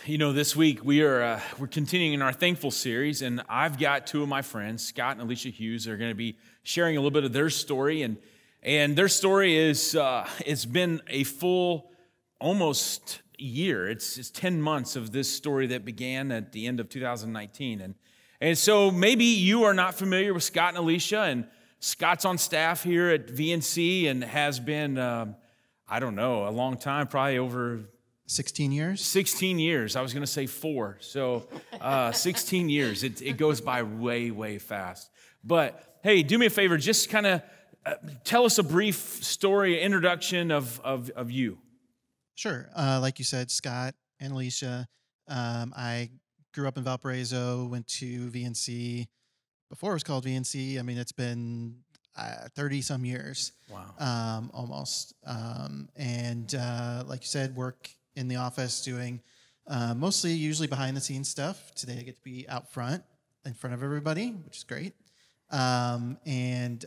You know, this week we're continuing our Thankful series, and I've got two of my friends, Scott and Alicia Hughes, are going to be sharing a little bit of their story, and their story is it's been a full almost year. It's 10 months of this story that began at the end of 2019, and so maybe you are not familiar with Scott and Alicia, and Scott's on staff here at VNC and has been I don't know, a long time, probably over 16 years? 16 years. I was going to say 4. So 16 years. It goes by way, way fast. But hey, do me a favor. Just kind of tell us a brief story, introduction of you. Sure. Like you said, Scott and Alicia. I grew up in Valparaiso, went to VNC before it was called VNC. I mean, it's been 30-some years. Wow. Almost. And like you said, work in the office doing mostly usually behind the scenes stuff. Today I get to be out front in front of everybody, which is great. And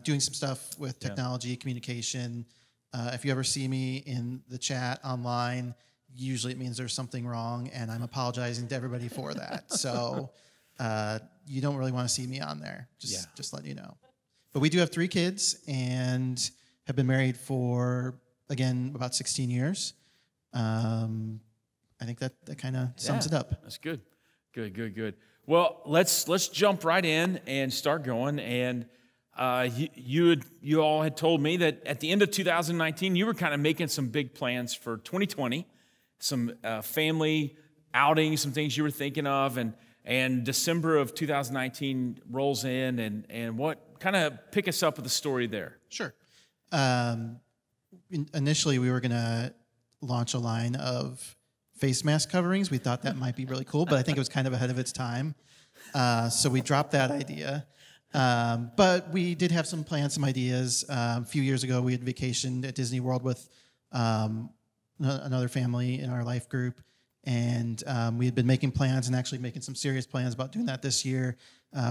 doing some stuff with technology, communication. If you ever see me in the chat online, usually it means there's something wrong, and I'm apologizing to everybody for that. So you don't really want to see me on there, just letting you know. But we do have 3 kids and have been married for, again, about 16 years. I think that kind of sums it up. That's good. Good. Well, let's jump right in and start going. And you all had told me that at the end of 2019, you were kind of making some big plans for 2020, some family outings, some things you were thinking of, and December of 2019 rolls in, and what kind of pick us up with the story there? Sure. Initially, we were going to launch a line of face mask coverings. We thought that might be really cool, but I think it was kind of ahead of its time. So we dropped that idea. But we did have some plans, some ideas. A few years ago, we had vacationed at Disney World with another family in our life group. And we had been making plans and actually making some serious plans about doing that this year.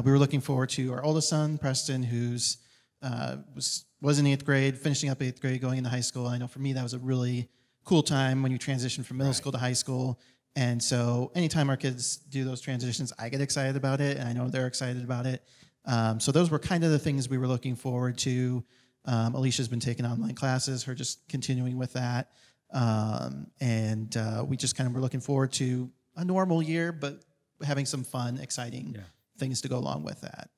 We were looking forward to our oldest son, Preston, who's was in 8th grade, finishing up 8th grade, going into high school. And I know for me, that was a really cool time when you transition from middle school to high school. And so anytime our kids do those transitions, I get excited about it, and I know they're excited about it. So those were kind of the things we were looking forward to. Alicia's been taking online classes, her just continuing with that. And we just kind of were looking forward to a normal year, but having some fun, exciting things to go along with that.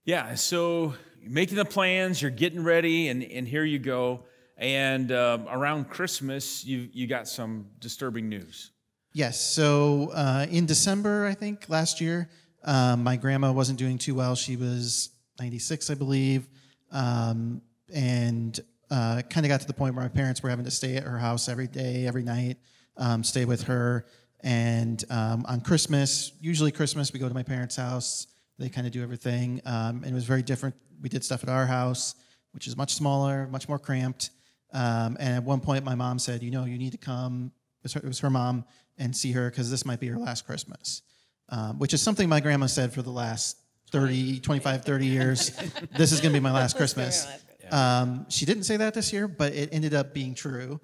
Yeah, so you're making the plans, you're getting ready, and here you go. And around Christmas, you got some disturbing news. Yes. So in December, I think, last year, my grandma wasn't doing too well. She was 96, I believe, and kind of got to the point where my parents were having to stay at her house every day, every night, stay with her. And on Christmas, usually Christmas, we go to my parents' house. They kind of do everything. And it was very different. We did stuff at our house, which is much smaller, much more cramped. And at one point, my mom said, you need to come, it was her mom, and see her because this might be her last Christmas, which is something my grandma said for the last 25, 30 years. This is going to be my last Christmas. She didn't say that this year, but it ended up being true.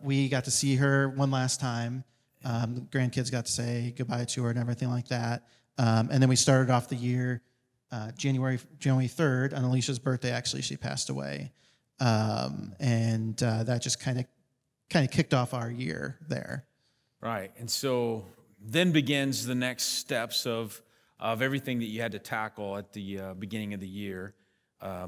We got to see her one last time. The grandkids got to say goodbye to her and everything like that. And then we started off the year January 3rd, on Alicia's birthday, actually, she passed away. And that just kind of kicked off our year there. Right. And so then begins the next steps of everything that you had to tackle at the beginning of the year.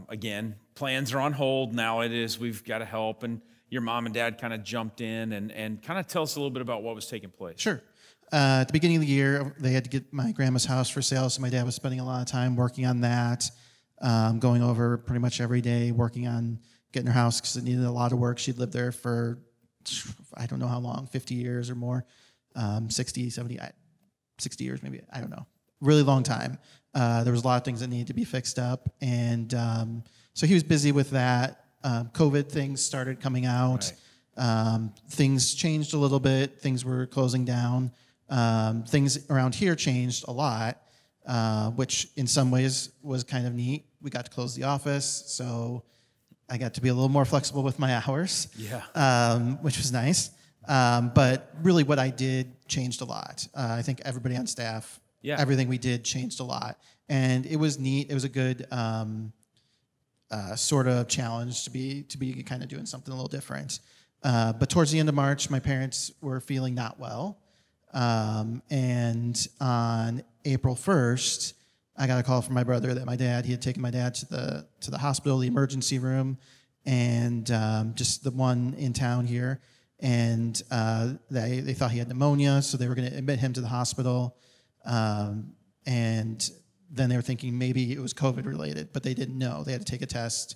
Again, plans are on hold. Now we've got to help. And your mom and dad kind of jumped in and kind of tell us a little bit about what was taking place. Sure. At the beginning of the year, they had to get my grandma's house for sale, so my dad was spending a lot of time working on that, going over pretty much every day, working on getting her house because it needed a lot of work. She'd lived there for, I don't know how long, 50 years or more, 60, 70, 60 years maybe, I don't know. Really long time. There was a lot of things that needed to be fixed up, and so he was busy with that. COVID things started coming out. Right. Things changed a little bit. Things were closing down. Things around here changed a lot, which in some ways was kind of neat. We got to close the office, so I got to be a little more flexible with my hours, which was nice. But really what I did changed a lot. I think everybody on staff, everything we did changed a lot. And it was neat. It was a good sort of challenge to be kind of doing something a little different. But towards the end of March, my parents were feeling not well. And on April 1st, I got a call from my brother that he had taken my dad to the hospital, the emergency room, and just the one in town here. And they thought he had pneumonia, so they were going to admit him to the hospital. And then they were thinking maybe it was COVID related, but they didn't know. They had to take a test,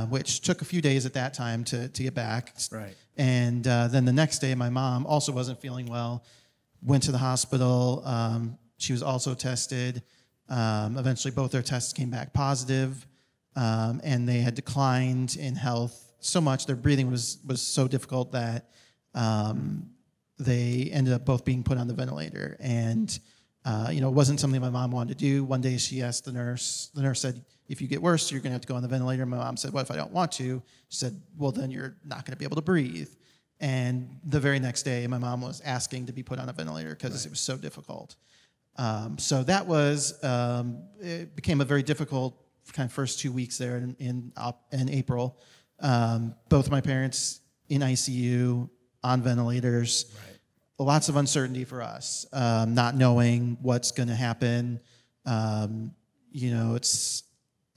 which took a few days at that time to get back. Right. And then the next day, my mom also wasn't feeling well, went to the hospital. She was also tested. Eventually, both their tests came back positive, and they had declined in health so much. Their breathing was so difficult that they ended up both being put on the ventilator. And it wasn't something my mom wanted to do. One day she asked the nurse. The nurse said, "If you get worse, you're going to have to go on the ventilator." My mom said, "What if I don't want to?" She said, "Well, then you're not going to be able to breathe." And the very next day, my mom was asking to be put on a ventilator because it was so difficult. So that was, it became a very difficult kind of first 2 weeks there in April. Both my parents in ICU, on ventilators. Right. Lots of uncertainty for us, not knowing what's going to happen.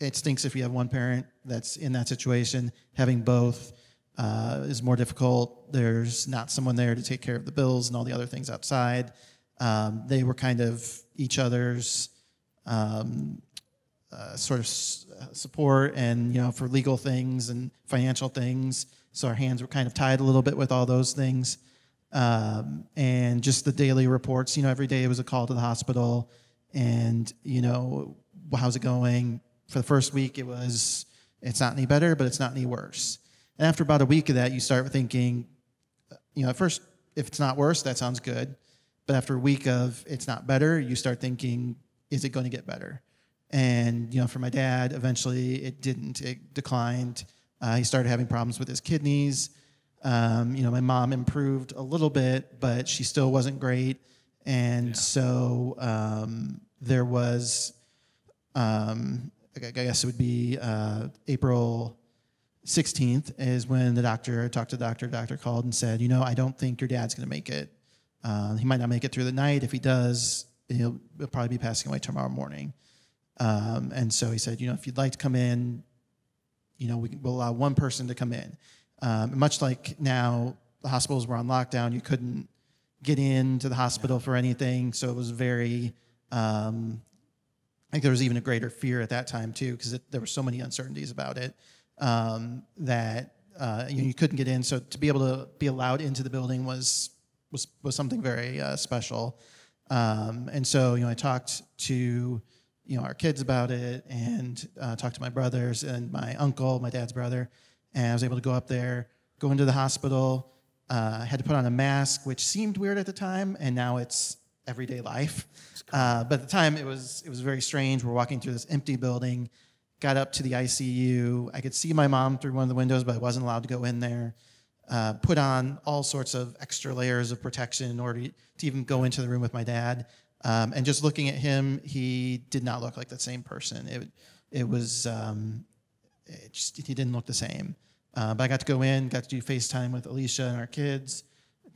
It stinks if you have one parent that's in that situation. Having both is more difficult. There's not someone there to take care of the bills and all the other things outside. They were kind of each other's sort of support and, for legal things and financial things. So our hands were kind of tied a little bit with all those things. And just the daily reports, every day it was a call to the hospital and, how's it going? For the first week, it's not any better, but it's not any worse. And after about a week of that, you start thinking, at first, if it's not worse, that sounds good. But after a week of it's not better, you start thinking, is it going to get better? And, for my dad, eventually it didn't. It declined. He started having problems with his kidneys. My mom improved a little bit, but she still wasn't great. And so there was, I guess it would be April 16th is when the doctor talked to the doctor. The doctor called and said, I don't think your dad's going to make it. He might not make it through the night. If he does, he'll probably be passing away tomorrow morning. And so he said, if you'd like to come in, we'll allow one person to come in. Much like now, the hospitals were on lockdown. You couldn't get into the hospital for anything. So it was very, I think there was even a greater fear at that time too, because there were so many uncertainties about it that you couldn't get in. So to be able to be allowed into the building was something very special. And so, I talked to, our kids about it and talked to my brothers and my uncle, my dad's brother. And I was able to go up there, go into the hospital. I had to put on a mask, which seemed weird at the time, and now it's everyday life. But at the time, it was very strange. We're walking through this empty building, got up to the ICU. I could see my mom through one of the windows, but I wasn't allowed to go in there. Put on all sorts of extra layers of protection in order to even go into the room with my dad. And just looking at him, he did not look like the same person. He didn't look the same. But I got to go in, got to do FaceTime with Alicia and our kids,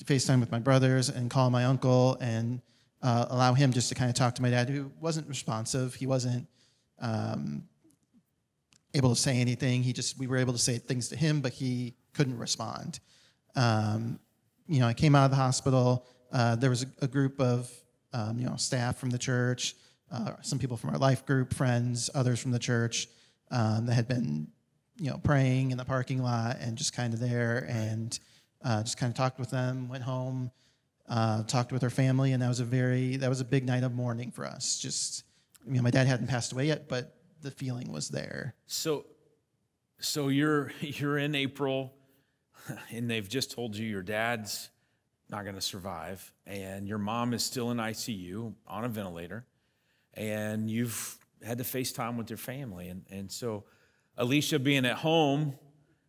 FaceTime with my brothers, and call my uncle and allow him just to kind of talk to my dad, who wasn't responsive. He wasn't able to say anything. We were able to say things to him, but he couldn't respond. I came out of the hospital. There was a group of staff from the church, some people from our life group, friends, others from the church that had been, praying in the parking lot and just kind of there, and just kind of talked with them. Went home, talked with our family, and that was a big night of mourning for us. Just, my dad hadn't passed away yet, but the feeling was there. So you're in April, and they've just told you your dad's not going to survive, and your mom is still in ICU on a ventilator, and you've had to FaceTime with your family. And so Alicia being at home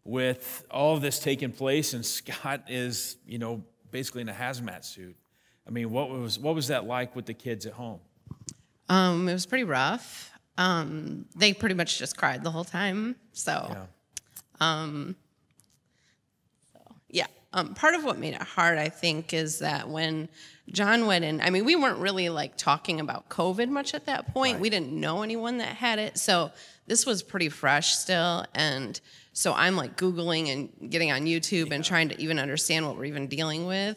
with all of this taking place, and Scott is, basically in a hazmat suit. I mean, what was that like with the kids at home? It was pretty rough. They pretty much just cried the whole time. So, yeah. Part of what made it hard, I think, is that when John went in, I mean, we weren't really like talking about COVID much at that point. Right. We didn't know anyone that had it. So this was pretty fresh still. And so I'm like Googling and getting on YouTube and trying to even understand what we're even dealing with.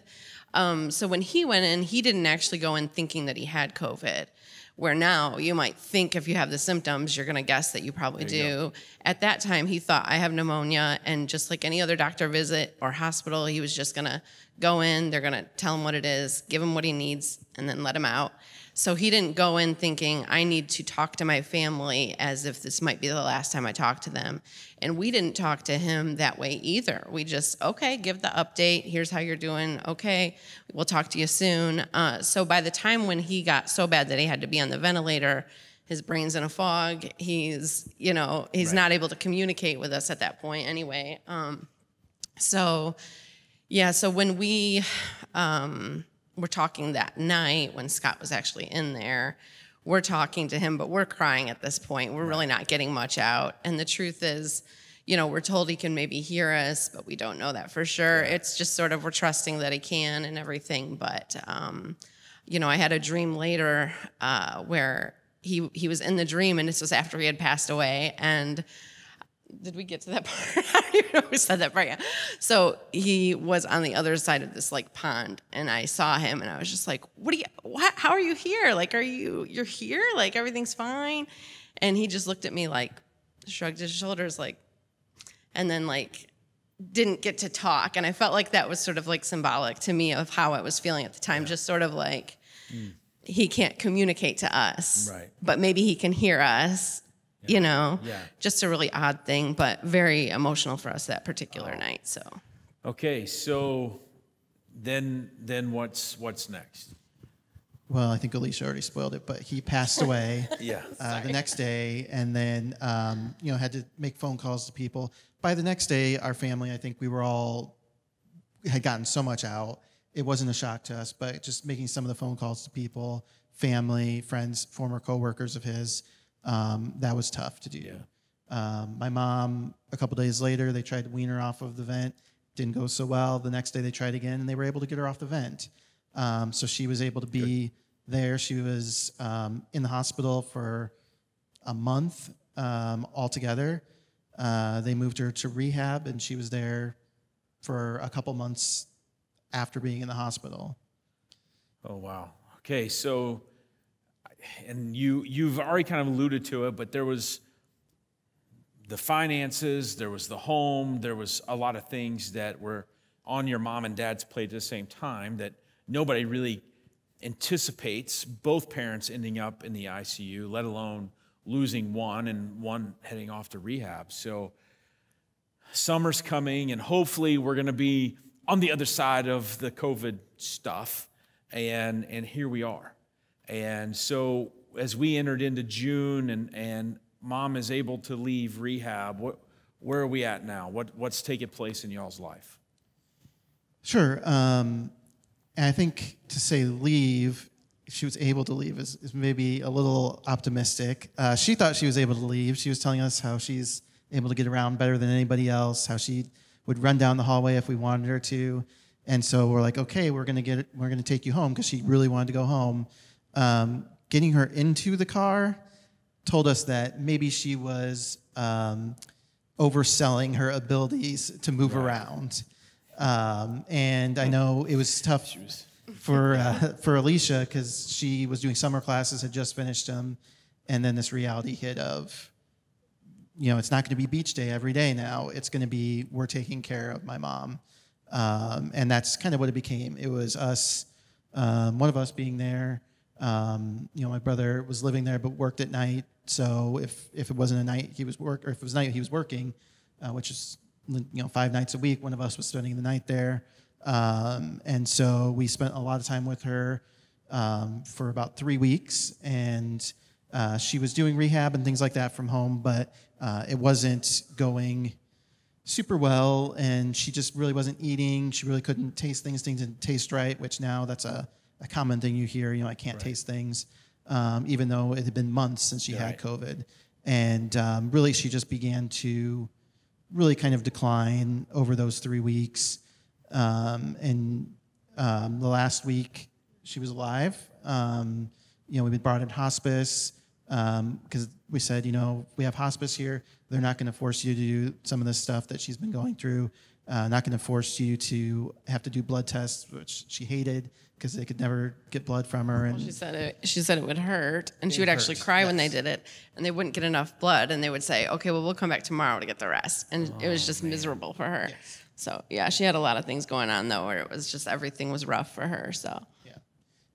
So when he went in, he didn't actually go in thinking that he had COVID. Where now you might think if you have the symptoms, you're going to guess that you probably do. At that time, he thought, I have pneumonia. And just like any other doctor visit or hospital, he was just going to go in. They're going to tell him what it is, give him what he needs, and then let him out. So he didn't go in thinking, I need to talk to my family as if this might be the last time I talk to them. And we didn't talk to him that way either. We just, okay, give the update. Here's how you're doing. Okay, we'll talk to you soon. So by the time when he got so bad that he had to be on the ventilator, his brain's in a fog. He's not able to communicate with us at that point anyway. So when we were talking that night when Scott was actually in there, we're talking to him, but we're crying at this point. We're really not getting much out. And the truth is, we're told he can maybe hear us, but we don't know that for sure. Yeah. It's just sort of, we're trusting that he can and everything. But, I had a dream later where he was in the dream, and this was after he had passed away. And did we get to that part? I don't even know who said that part yet. So he was on the other side of this like pond, and I saw him, and I was just like, how are you here? Like, you're here? Like, everything's fine? And he just looked at me, like, shrugged his shoulders, like, and then like didn't get to talk. And I felt like that was sort of like symbolic to me of how I was feeling at the time. Just sort of like, he can't communicate to us, but maybe he can hear us. Just a really odd thing, but very emotional for us that particular night. So, okay, so then what's next? Well, I think Alicia already spoiled it, but he passed away the next day, and then had to make phone calls to people. By the next day, our family, I think we had gotten so much out. It wasn't a shock to us, but just making some of the phone calls to people, family, friends, former coworkers of his. That was tough to do. Yeah. My mom, a couple days later, they tried to wean her off of the vent. Didn't go so well. The next day they tried again, and they were able to get her off the vent. So she was able to be there. She was in the hospital for a month altogether. They moved her to rehab, and she was there for a couple months after being in the hospital. Oh, wow. Okay, so... And you've already kind of alluded to it, but there was the finances, there was the home, there was a lot of things that were on your mom and dad's plate at the same time that nobody really anticipates both parents ending up in the ICU, let alone losing one and one heading off to rehab. So summer's coming, and hopefully we're going to be on the other side of the COVID stuff, and here we are. And so as we entered into June and mom is able to leave rehab, where are we at now? What's taking place in y'all's life? Sure. And I think to say leave, if she was able to leave, is maybe a little optimistic. She thought she was able to leave. She was telling us how she's able to get around better than anybody else, how she would run down the hallway if we wanted her to. And so we're like, okay, we're going to take you home, because she really wanted to go home. Getting her into the car told us that maybe she was overselling her abilities to move around. And I know it was tough for Alicia, because she was doing summer classes, had just finished them, and then this reality hit of, it's not going to be beach day every day now. It's going to be, we're taking care of my mom. And that's kind of what it became. It was us, one of us being there. My brother was living there but worked at night. So if it wasn't a night he was or if it was night he was working, which is 5 nights a week, one of us was spending the night there. And so we spent a lot of time with her for about 3 weeks, and she was doing rehab and things like that from home, but it wasn't going super well, and she just really wasn't eating. She really couldn't taste things. Things didn't taste right, which now that's a common thing you hear. I can't taste things, even though it had been months since she had COVID. And really, she just began to really kind of decline over those 3 weeks. And the last week, she was alive. We've been brought in hospice because we said, we have hospice here. They're not going to force you to do some of the stuff that she's been going through. Not going to force you to have to do blood tests, which she hated because they could never get blood from her. And she said it would hurt, and she would actually cry when they did it, and they wouldn't get enough blood, and they would say, "Okay, well, we'll come back tomorrow to get the rest." And it was just miserable for her. Yes. So yeah, she had a lot of things going on though, where it was just everything was rough for her. So yeah,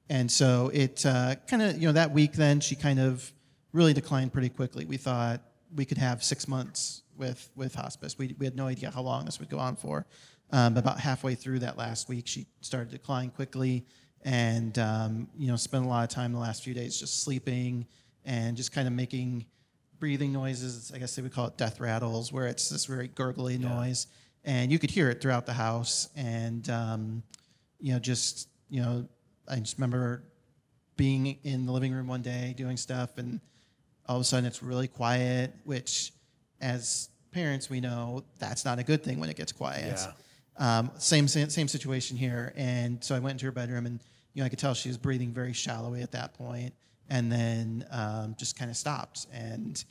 and so it kind of that week then she kind of really declined pretty quickly. We thought we could have 6 months with hospice. We had no idea how long this would go on for. But about halfway through that last week, she started to decline quickly, and spent a lot of time the last few days just sleeping and just kind of making breathing noises. I guess they would call it death rattles, where it's this very gurgly noise, and you could hear it throughout the house. And I just remember being in the living room one day doing stuff, and all of a sudden it's really quiet, which as parents we know that's not a good thing when it gets quiet. Same situation here. And so I went into her bedroom, and I could tell she was breathing very shallowly at that point, and then just kind of stopped. And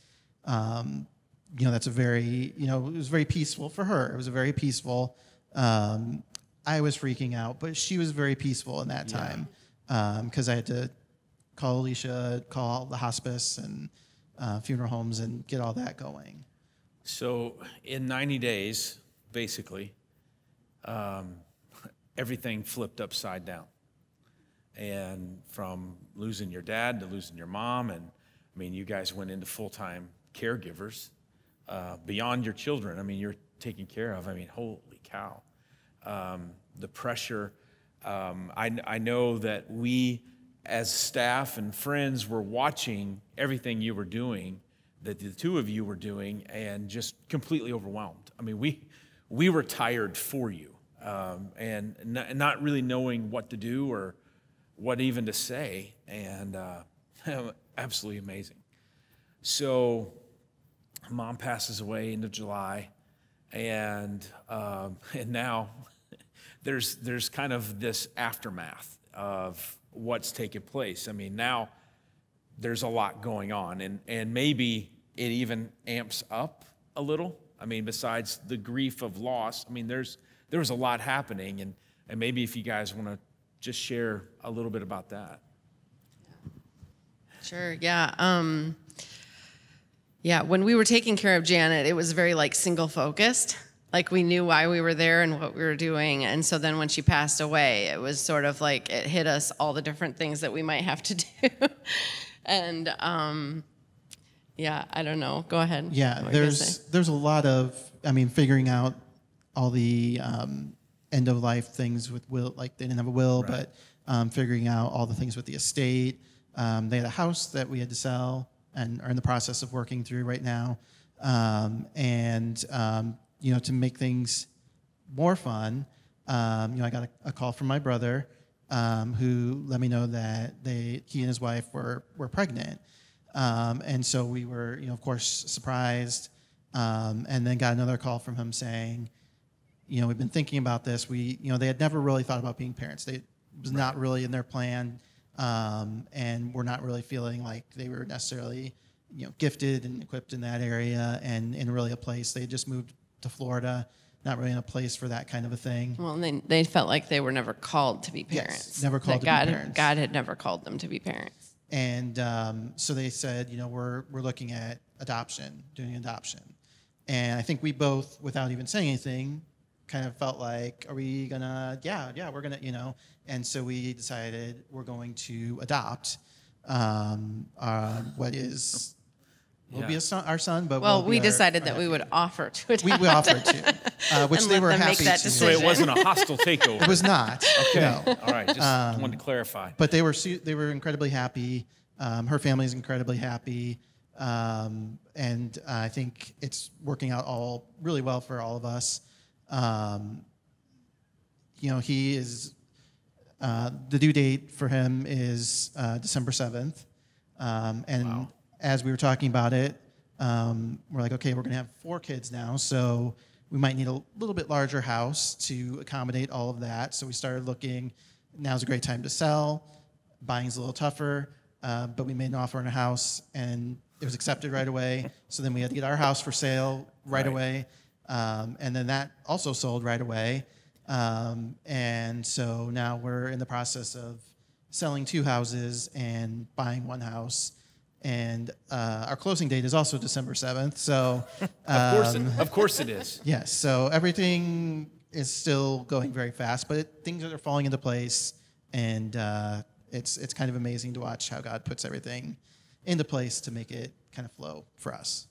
that's a very it was very peaceful for her. It was a very peaceful. I was freaking out, but she was very peaceful in that time because I had to call Alicia, call the hospice and funeral homes, and get all that going. So in 90 days, basically, everything flipped upside down. And from losing your dad to losing your mom, and I mean, you guys went into full-time caregivers beyond your children. I mean, you're taken care of. I mean, holy cow. The pressure. I know that we, as staff and friends, were watching everything you were doing, that the two of you were doing, and just completely overwhelmed. I mean, we were tired for you, and not really knowing what to do or what even to say, and absolutely amazing. So mom passes away end of July, and now there's kind of this aftermath of what's taken place. I mean, now there's a lot going on, and maybe it even amps up a little. I mean, besides the grief of loss, I mean, there was a lot happening, and maybe if you guys want to just share a little bit about that. Sure, yeah. When we were taking care of Janet, it was very single focused. Like we knew why we were there and what we were doing. And so then when she passed away, it was sort of like it hit us all the different things that we might have to do. And I don't know. Go ahead. Yeah, there's a lot of, figuring out all the end of life things with will, like they didn't have a will, right. But figuring out all the things with the estate. They had a house that we had to sell and are in the process of working through right now. To make things more fun, I got a call from my brother who let me know that he and his wife were pregnant. And so we were, of course, surprised, and then got another call from him saying, we've been thinking about this. They had never really thought about being parents. It was not really in their plan, and we're not really feeling like they were necessarily, gifted and equipped in that area and in really a place. They had just moved to Florida, not really in a place for that kind of a thing. Well, and they felt like they were never called to be parents. Yes, never called to be parents. God had never called them to be parents. And so they said, we're looking at doing adoption. And I think we both, without even saying anything, kind of felt like, are we gonna, we're gonna, and so we decided we're going to adopt what is, will be our son, but we decided that we would offer to adopt. We offered to, which they were happy to. So it wasn't a hostile takeover. It was not. Okay. No. All right. Just wanted to clarify. But they were incredibly happy. Her family's incredibly happy. And I think it's working out all really well for all of us. He is the due date for him is December 7th. And Wow. as we were talking about it, we're like, okay, we're going to have 4 kids now, so we might need a little bit larger house to accommodate all of that. So we started looking. Now's a great time to sell. Buying's a little tougher, but we made an offer on a house, and it was accepted right away. So then we had to get our house for sale right away, and then that also sold right away. And so now we're in the process of selling 2 houses and buying 1 house. And our closing date is also December 7th. So Of course it is. yes, so everything is still going very fast, but things are falling into place, and it's kind of amazing to watch how God puts everything into place to make it kind of flow for us.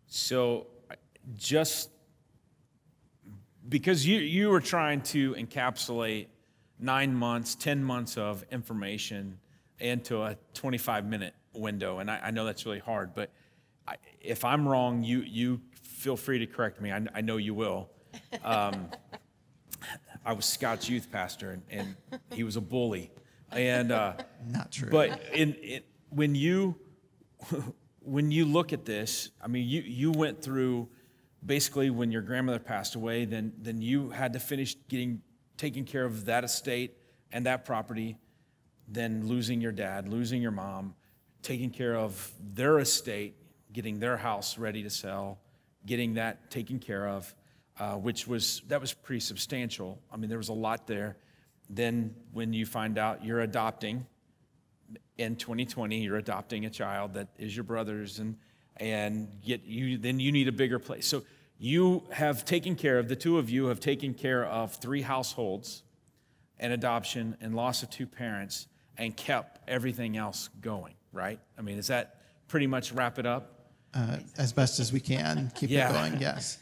So just because you were trying to encapsulate 9 months, 10 months of information into a 25-minute window, and I know that's really hard, but if I'm wrong, you feel free to correct me. I know you will. I was Scott's youth pastor, and he was a bully. And Not true. But when you look at this, I mean, you went through basically when your grandmother passed away, then you had to finish taking care of that estate and that property, then losing your dad, losing your mom, taking care of their estate, getting their house ready to sell, getting that taken care of, that was pretty substantial. I mean, there was a lot there. Then when you find out you're adopting in 2020, you're adopting a child that is your brother's, and then you need a bigger place. So you have taken care of, the two of you have taken care of 3 households, an adoption, and loss of 2 parents, and kept everything else going, right? I mean, does that pretty much wrap it up? As best as we can, keep it going, yes.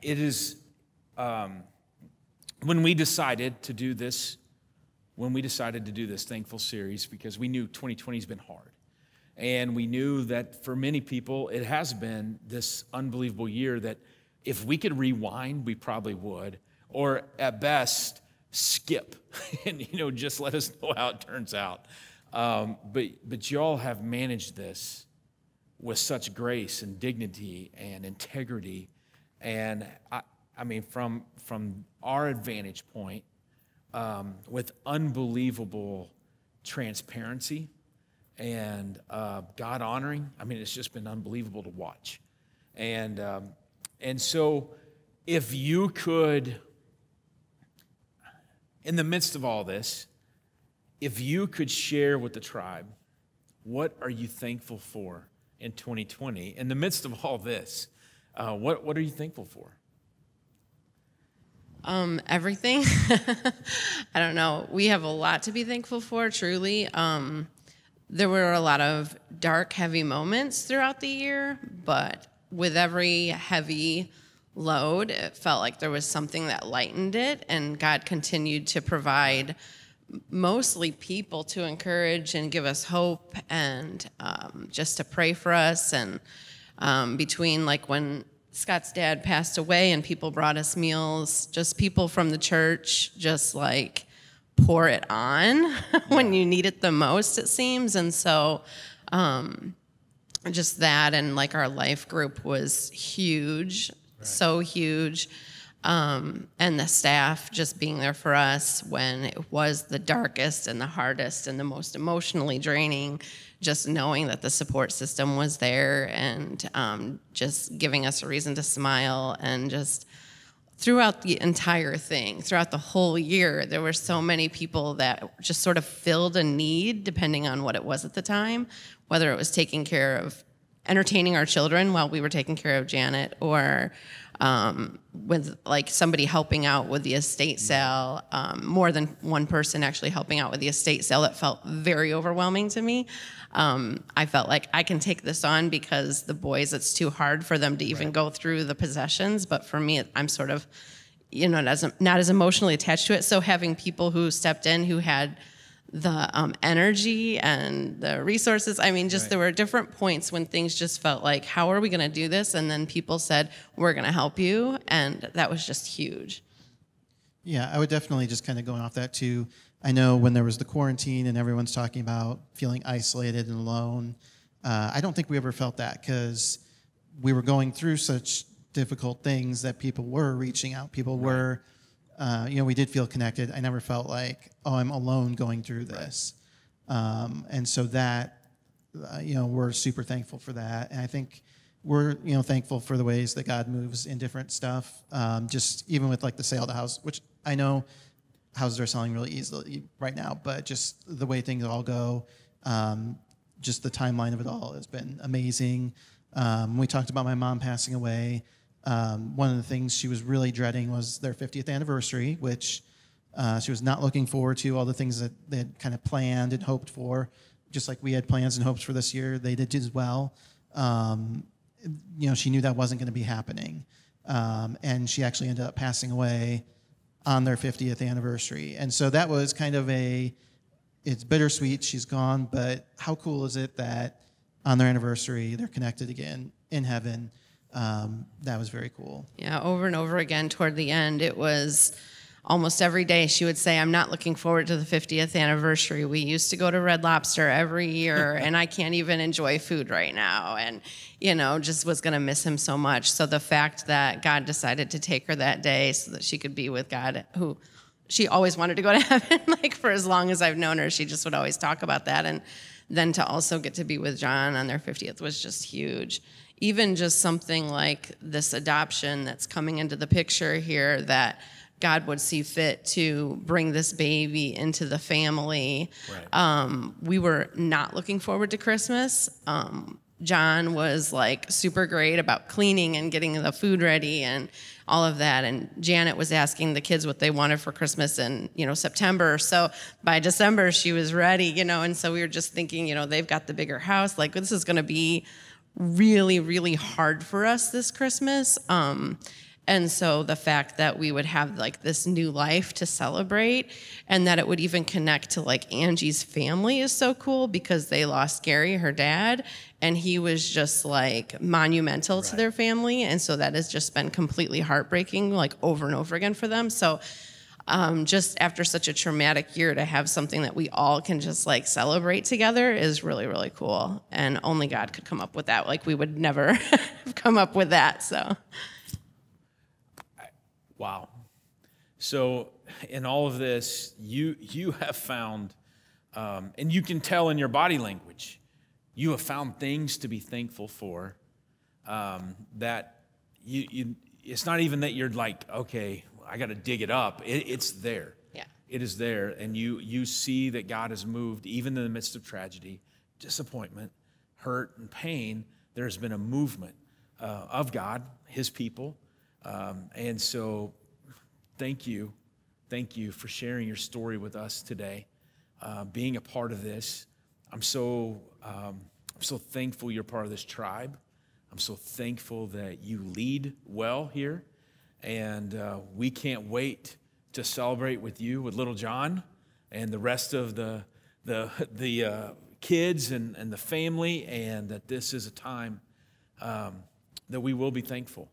It is, when we decided to do this Thankful series, because we knew 2020 has been hard. And we knew that for many people, it has been this unbelievable year that if we could rewind, we probably would, or at best, skip and, just let us know how it turns out. But y'all have managed this with such grace and dignity and integrity. And I mean, from our vantage point, with unbelievable transparency and God honoring. I mean, it's just been unbelievable to watch. And so if you could, in the midst of all this, if you could share with the tribe, what are you thankful for in 2020? In the midst of all this, what are you thankful for? Everything. I don't know. We have a lot to be thankful for, truly. There were a lot of dark, heavy moments throughout the year, but with every heavy load, it felt like there was something that lightened it, and God continued to provide mostly people to encourage and give us hope, and just to pray for us. And between like when Scott's dad passed away and people brought us meals, just people from the church just like pour it on when you need it the most, it seems. And so just that, and like our life group was huge, so huge. And the staff just being there for us when it was the darkest and the hardest and the most emotionally draining, just knowing that the support system was there, and just giving us a reason to smile. And just throughout the entire thing, throughout the whole year, there were so many people that just sort of filled a need depending on what it was at the time, whether it was taking care of entertaining our children while we were taking care of Janet, or with like somebody helping out with the estate sale, more than one person actually helping out with the estate sale. That felt very overwhelming to me. I felt like I can take this on because the boys, it's too hard for them to even go through the possessions. But for me, I'm sort of, not as emotionally attached to it. So having people who stepped in, who had energy and the resources. I mean, just there were different points when things just felt like, how are we going to do this? And then people said, we're going to help you. And that was just huge. Yeah, I would definitely just kind of going off that too. I know when there was the quarantine and everyone's talking about feeling isolated and alone, I don't think we ever felt that because we were going through such difficult things that people were reaching out. People were, we did feel connected. I never felt like, oh, I'm alone going through this. And so that, we're super thankful for that. And I think we're, thankful for the ways that God moves in different stuff. Just even with like the sale of the house, which I know houses are selling really easily right now, but just the way things all go, just the timeline of it all has been amazing. We talked about my mom passing away. One of the things she was really dreading was their 50th anniversary, which she was not looking forward to, all the things that they had kind of planned and hoped for, just like we had plans and hopes for this year. They did as well. She knew that wasn't going to be happening. And she actually ended up passing away on their 50th anniversary. And so that was kind of it's bittersweet. She's gone, but how cool is it that on their anniversary, they're connected again in heaven. That was very cool. Yeah, over and over again toward the end, it was almost every day she would say, I'm not looking forward to the 50th anniversary. We used to go to Red Lobster every year, and I can't even enjoy food right now. And, just was going to miss him so much. So the fact that God decided to take her that day so that she could be with God, who she always wanted to go to heaven, like for as long as I've known her, she just would always talk about that. And then to also get to be with John on their 50th was just huge. Even just something like this adoption that's coming into the picture here, that God would see fit to bring this baby into the family. Right. We were not looking forward to Christmas. John was like super great about cleaning and getting the food ready and all of that. And Janet was asking the kids what they wanted for Christmas in, September. So by December, she was ready, and so we were just thinking, they've got the bigger house. Like, this is going to be really, really hard for us this Christmas. And so the fact that we would have like this new life to celebrate, and that it would even connect to like Angie's family is so cool, because they lost Gary, her dad, and he was just like monumental to their family. And so that has just been completely heartbreaking, like over and over again for them. So just after such a traumatic year, to have something that we all can just like celebrate together is really, really cool. And only God could come up with that. Like, we would never have come up with that. So. Wow. So in all of this, you have found, and you can tell in your body language, you have found things to be thankful for, that it's not even that you're like, okay, I got to dig it up. It's there. Yeah. It is there. And you see that God has moved, even in the midst of tragedy, disappointment, hurt, and pain. There's been a movement of God, his people. And so thank you for sharing your story with us today, being a part of this. I'm so thankful you're part of this tribe. I'm so thankful that you lead well here, and we can't wait to celebrate with you, with little John and the rest of the kids and the family, and that this is a time that we will be thankful.